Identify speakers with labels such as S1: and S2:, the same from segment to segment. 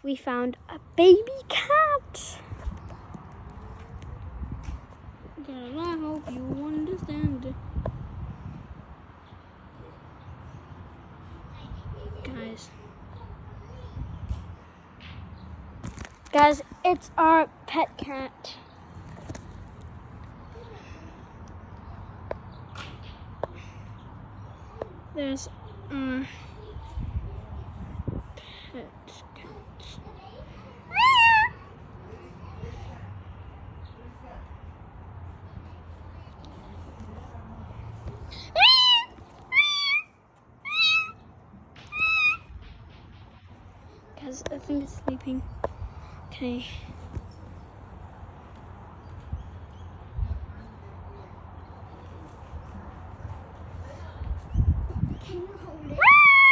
S1: we found a baby cat. Girl, I hope you understand it. Guys, it's our pet cat. There's our pet cat. Guys, I think it's sleeping. Okay.
S2: Can you hold it?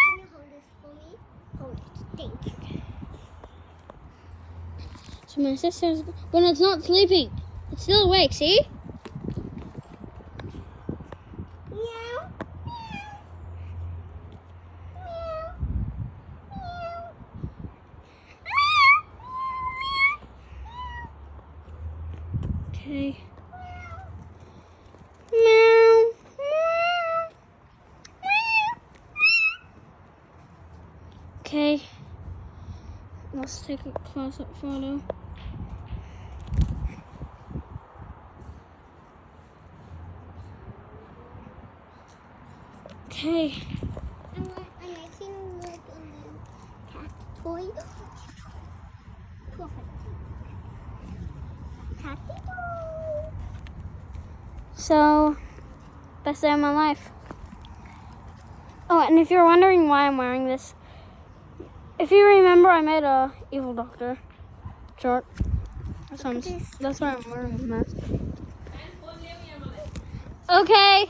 S2: Can you hold this for me? Hold it. Thank you.
S1: So my sister's, but it's not sleeping. It's still awake, see?
S2: Meow.
S1: Okay. Meow. Okay. Let's take a close-up photo. Okay.
S2: I'm making a little cat toy. Perfect. Catty toy.
S1: So, best day of my life. Oh, and if you're wondering why I'm wearing this, if you remember, I made a evil doctor short. That's why I'm wearing the mask. Okay.